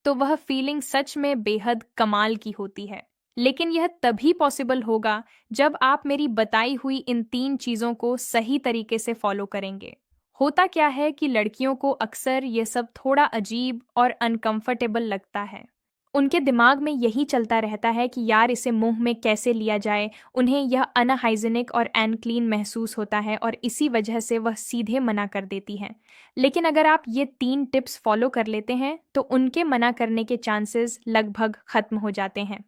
तो वह फीलिंग सच में बेहद कमाल की होती है। लेकिन यह तभी पॉसिबल होगा जब आप मेरी बताई हुई इन 3 चीज़ों को सही तरीके से फॉलो करेंगे। होता क्या है कि लड़कियों को अक्सर ये सब थोड़ा अजीब और अनकंफर्टेबल लगता है। उनके दिमाग में यही चलता रहता है कि यार इसे मुंह में कैसे लिया जाए, उन्हें यह अनहाइजीनिक और अनक्लीन महसूस होता है और इसी वजह से वह सीधे मना कर देती हैं। लेकिन अगर आप ये 3 टिप्स फॉलो कर लेते हैं तो उनके मना करने के चांसेस लगभग खत्म हो जाते हैं।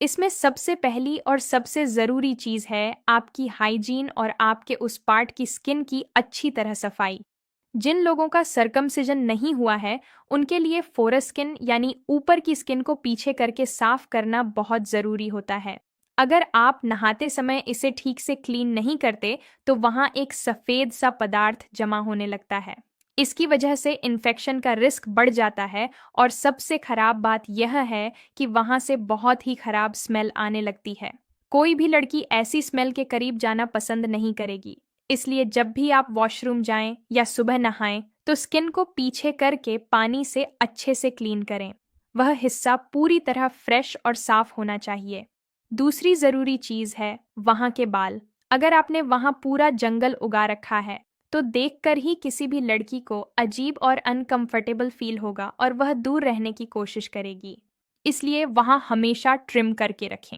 इसमें सबसे पहली और सबसे ज़रूरी चीज़ है आपकी हाइजीन और आपके उस पार्ट की स्किन की अच्छी तरह सफाई। जिन लोगों का सर्कमसिजन नहीं हुआ है, उनके लिए फोरस्किन यानी ऊपर की स्किन को पीछे करके साफ करना बहुत ज़रूरी होता है। अगर आप नहाते समय इसे ठीक से क्लीन नहीं करते, तो वहाँ एक सफ़ेद सा पदार्थ जमा होने लगता है। इसकी वजह से इन्फेक्शन का रिस्क बढ़ जाता है और सबसे खराब बात यह है कि वहाँ से बहुत ही खराब स्मेल आने लगती है। कोई भी लड़की ऐसी स्मेल के करीब जाना पसंद नहीं करेगी। इसलिए जब भी आप वॉशरूम जाएं या सुबह नहाएं तो स्किन को पीछे करके पानी से अच्छे से क्लीन करें। वह हिस्सा पूरी तरह फ्रेश और साफ होना चाहिए। दूसरी ज़रूरी चीज़ है वहाँ के बाल। अगर आपने वहाँ पूरा जंगल उगा रखा है तो देखकर ही किसी भी लड़की को अजीब और अनकंफर्टेबल फील होगा और वह दूर रहने की कोशिश करेगी। इसलिए वहाँ हमेशा ट्रिम करके रखें।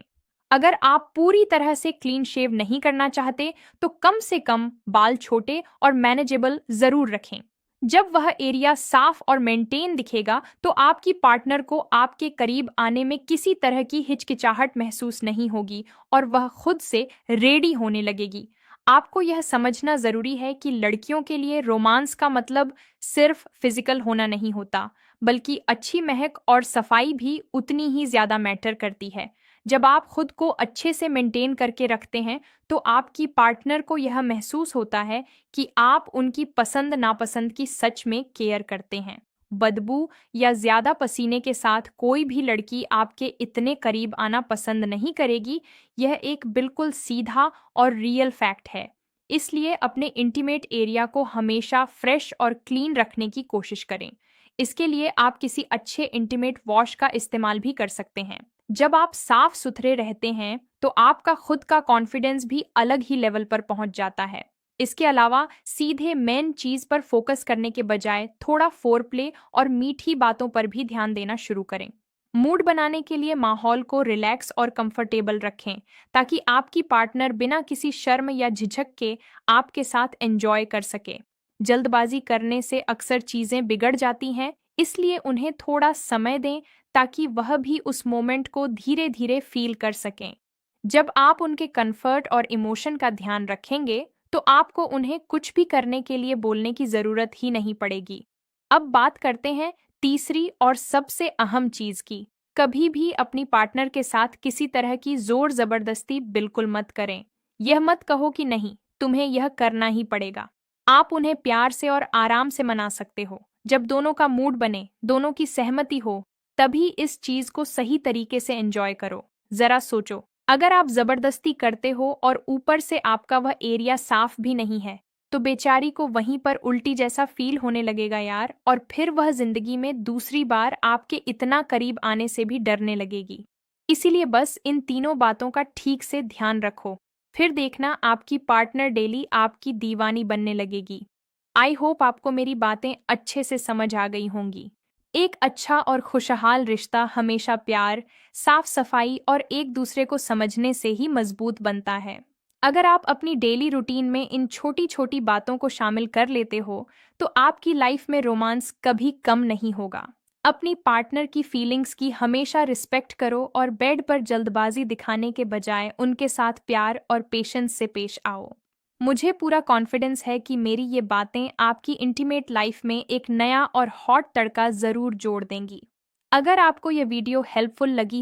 अगर आप पूरी तरह से क्लीन शेव नहीं करना चाहते तो कम से कम बाल छोटे और मैनेजेबल जरूर रखें। जब वह एरिया साफ और मेंटेन दिखेगा तो आपकी पार्टनर को आपके करीब आने में किसी तरह की हिचकिचाहट महसूस नहीं होगी और वह खुद से रेडी होने लगेगी। आपको यह समझना जरूरी है कि लड़कियों के लिए रोमांस का मतलब सिर्फ फिजिकल होना नहीं होता, बल्कि अच्छी महक और सफाई भी उतनी ही ज्यादा मैटर करती है। जब आप खुद को अच्छे से मेंटेन करके रखते हैं तो आपकी पार्टनर को यह महसूस होता है कि आप उनकी पसंद नापसंद की सच में केयर करते हैं। बदबू या ज्यादा पसीने के साथ कोई भी लड़की आपके इतने करीब आना पसंद नहीं करेगी। यह एक बिल्कुल सीधा और रियल फैक्ट है। इसलिए अपने इंटीमेट एरिया को हमेशा फ्रेश और क्लीन रखने की कोशिश करें। इसके लिए आप किसी अच्छे इंटीमेट वॉश का इस्तेमाल भी कर सकते हैं। जब आप साफ सुथरे रहते हैं तो आपका खुद का कॉन्फिडेंस भी अलग ही लेवल पर पहुंच जाता है। इसके अलावा सीधे मेन चीज पर फोकस करने के बजाय थोड़ा फोरप्ले और मीठी बातों पर भी ध्यान देना शुरू करें। मूड बनाने के लिए माहौल को रिलैक्स और कंफर्टेबल रखें ताकि आपकी पार्टनर बिना किसी शर्म या झिझक के आपके साथ एंजॉय कर सके। जल्दबाजी करने से अक्सर चीजें बिगड़ जाती हैं, इसलिए उन्हें थोड़ा समय दें ताकि वह भी उस मोमेंट को धीरे धीरे फील कर सकें। जब आप उनके कंफर्ट और इमोशन का ध्यान रखेंगे तो आपको उन्हें कुछ भी करने के लिए बोलने की जरूरत ही नहीं पड़ेगी। अब बात करते हैं तीसरी और सबसे अहम चीज की। कभी भी अपनी पार्टनर के साथ किसी तरह की जोर जबरदस्ती बिल्कुल मत करें। यह मत कहो कि नहीं, तुम्हें यह करना ही पड़ेगा। आप उन्हें प्यार से और आराम से मना सकते हो। जब दोनों का मूड बने, दोनों की सहमति हो, तभी इस चीज को सही तरीके से एंजॉय करो। जरा सोचो, अगर आप जबरदस्ती करते हो और ऊपर से आपका वह एरिया साफ भी नहीं है, तो बेचारी को वहीं पर उल्टी जैसा फील होने लगेगा यार, और फिर वह जिंदगी में दूसरी बार आपके इतना करीब आने से भी डरने लगेगी। इसीलिए बस इन तीनों बातों का ठीक से ध्यान रखो, फिर देखना आपकी पार्टनर डेली आपकी दीवानी बनने लगेगी। आई होप आपको मेरी बातें अच्छे से समझ आ गई होंगी। एक अच्छा और खुशहाल रिश्ता हमेशा प्यार, साफ सफाई और एक दूसरे को समझने से ही मजबूत बनता है। अगर आप अपनी डेली रूटीन में इन छोटी छोटी बातों को शामिल कर लेते हो तो आपकी लाइफ में रोमांस कभी कम नहीं होगा। अपनी पार्टनर की फीलिंग्स की हमेशा रिस्पेक्ट करो और बेड पर जल्दबाजी दिखाने के बजाय उनके साथ प्यार और पेशेंस से पेश आओ। मुझे पूरा कॉन्फिडेंस है कि मेरी ये बातें आपकी इंटीमेट लाइफ में एक नया और हॉट तड़का ज़रूर जोड़ देंगी। अगर आपको ये वीडियो हेल्पफुल लगी